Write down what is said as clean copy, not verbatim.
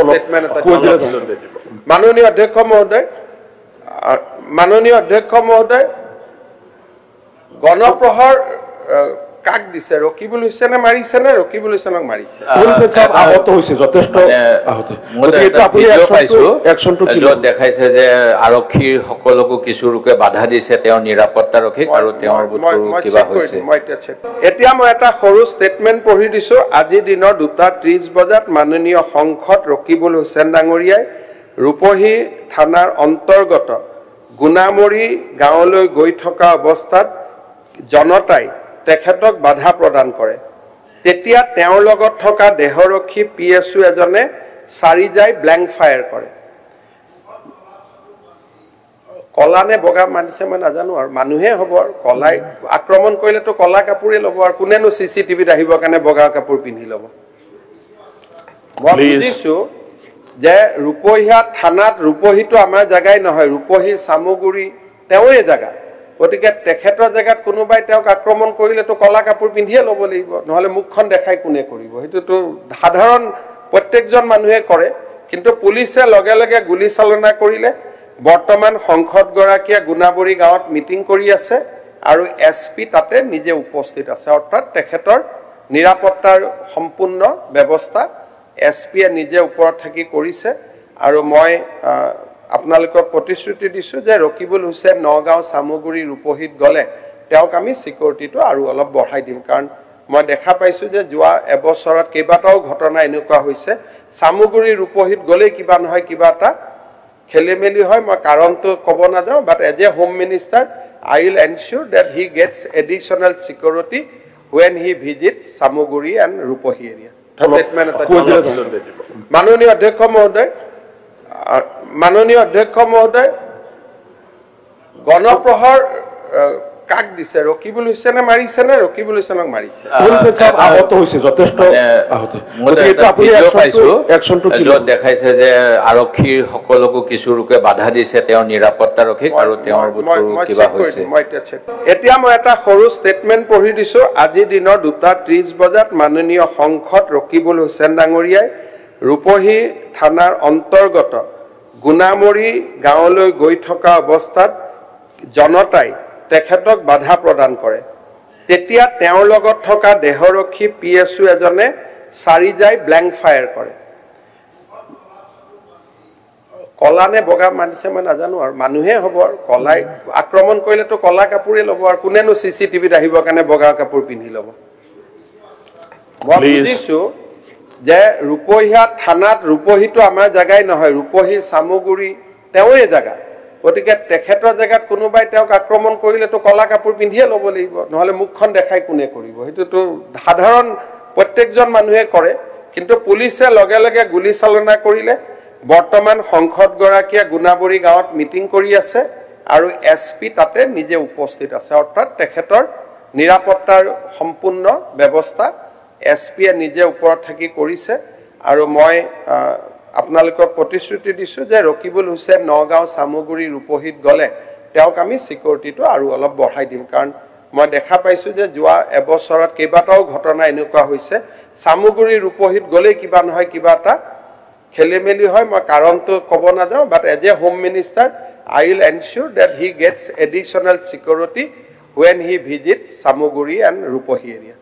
statement মাননীয় অধ্যক্ষ মহোদয় গণপ্ৰহাৰ কাক দিছে ৰকিবুল হুছেইনে মাৰিছে নে ৰকিবুল হুছেইনক মাৰিছে আহত হৈছে যথেষ্ট আহত য'ত দেখাইছে যে আৰক্ষীৰ সকলোকো কিছু লোকে বাধা দিছে তেওঁৰ নিৰাপত্তাৰক্ষীক আৰু তেওঁৰ কিবা হৈছে এতিয়া মই এটা সৰু ষ্টেটমেণ্ট পঢ়ি দিছো আজি দিনৰ 2:30 বজাত মাননীয় সংসদ ৰকিবুল হুছেইন ডাঙৰীয়াই ৰূপহী থানাৰ অন্তৰ্গত গুণামৰী গাঁৱলৈ গৈ থকা অৱস্থাত জনতাই তেখেতক বাধা প্ৰদান কৰে তেতিয়া তেওঁৰ লগত থকা দেহৰক্ষী পিএছও এজনে সাৰি যায় ব্ল্যাঙ্ক ফায়াৰ কৰে কলা নে বগা মানিছে মই নাজানো আৰু মানুহে হ'ব আৰু কলাই আক্ৰমণ কৰিলে তো কলা কাপোৰে ল'ব আৰু কোনেনো সিসিটিভিত আহিব কাৰণে বগা কাপোৰ পিন্ধি ল'ব মই বুজিছো যে ৰূপহীয়া থানাত ৰূপহীটো আমাৰ জাগাই নহয় ৰূপহী সামগুৰি তেওঁৰে জাগা গতিকে তেখেতৰ জাগাত কোনোবাই তেওঁক আক্ৰমণ কৰিলে তো কলা কাপোৰ পিন্ধিয়ে ল'ব লাগিব নহলে মুখখন দেখাই কোনে কৰিব হেতু তো সাধাৰণ প্ৰত্যেকজন মানুহে কৰে কিন্তু পুলিচে লগে লগে গুলি চালনা কৰিলে বৰ্তমান সংসদ গৰাকীয়ে গুণাবৰী গাঁৱত মিটিং কৰি আছে আৰু এসপি তাতে নিজে উপস্থিত আছে অৰ্থাৎ তেখেতৰ নিৰাপত্তাৰ সম্পূৰ্ণ ব্যৱস্থা এসপিয়ে নিজে ওপৰত থাকি কৰিছে আৰু মই আপোনালোকক প্ৰতিশ্ৰুতি দিছো যে ৰকিবুল হুছেইন নগাঁও সামগুৰি ৰূপহীত গলে তেওঁক আমি সিকিউৰিটিটো আৰু অলপ বঢ়াই দিম কাৰণ মই দেখা পাইছো যে যোৱা এবছৰত কেইবাটাও ঘটনা এনেকুৱা হৈছে সামগুৰি ৰূপহীত গলে কিবা নহয় কিবা এটা খেলিমেলি হয় মই কাৰণটো ক'ব নাযাওঁ but as a home minister I will ensure that he gets additional security when he visits Samuguri and Rupohi area. মাননীয় অধ্যক্ষ মহোদয় গণপ্ৰহাৰ কাক দিছে ৰকিবুল হুছেইনে মাৰিছে নে ৰকিবুল হুছেইনক মাৰিছে আহত হৈছে যথেষ্ট আহত য'ত দেখাইছে যে আৰক্ষীৰ সকলোকো কিছু লোকে বাধা দিছে তেওঁৰ নিৰাপত্তাৰক্ষীক আৰু তেওঁৰ কিবা হৈছে এতিয়া মই এটা সৰু ষ্টেটমেণ্ট পঢ়ি দিছো আজি দিনৰ 2:30 বজাত মাননীয় সংসদ ৰকিবুল হুছেইন ডাঙৰীয়াই ৰূপহী থানাৰ অন্তৰ্গত গুণামৰী গাঁৱলৈ গৈ থকা অৱস্থাত জনতাই তেখেতক বাধা প্ৰদান কৰে তেতিয়া তেওঁৰ লগত থকা দেহৰক্ষী পিএছও এজনে সাৰি যায় ব্ল্যাঙ্ক ফায়াৰ কৰে কলা নে বগা মানিছে মই নাজানো আৰু মানুহে হ'ব আৰু কলাই আক্ৰমণ কৰিলে তো কলা কাপোৰে ল'ব আৰু কোনেনো সিসিটিভিত আহিব কাৰণে বগা কাপোৰ পিন্ধি ল'ব মই বুজিছো যে ৰূপহীয়া থানাত ৰূপহীটো আমাৰ জাগাই নহয় ৰূপহী সামগুৰি তেওঁৰে জাগা গতিকে তেখেতৰ জাগাত কোনোবাই তেওঁক আক্ৰমণ কৰিলে তো কলা কাপোৰ পিন্ধিয়ে ল'ব লাগিব নহলে মুখখন দেখাই কোনে কৰিব হেতু তো সাধাৰণ প্ৰত্যেকজন মানুহে কৰে কিন্তু পুলিচে লগে লগে গুলি চালনা কৰিলে বৰ্তমান সংসদ গৰাকীয়ে গুণাবৰী গাঁৱত মিটিং কৰি আছে আৰু এসপি তাতে নিজে উপস্থিত আছে অৰ্থাৎ তেখেতৰ নিৰাপত্তাৰ সম্পূৰ্ণ ব্যৱস্থা এসপিয়ে নিজে ওপৰত থাকি কৰিছে আৰু মই আপোনালোকক প্ৰতিশ্ৰুতি দিছো যে ৰকিবুল হুছেইন নগাঁও সামগুৰি ৰূপহীত গলে তেওঁক আমি সিকিউৰিটিটো আৰু অলপ বঢ়াই দিম কাৰণ মই দেখা পাইছো যে যোৱা এবছৰত কেইবাটাও ঘটনা এনেকুৱা হৈছে সামগুৰি ৰূপহীত গলে কিবা নহয় কিবা এটা খেলিমেলি হয় মই কাৰণটো ক'ব নাযাওঁ but as a home minister I will ensure that he gets additional security when he visits Samuguri and Rupohi area.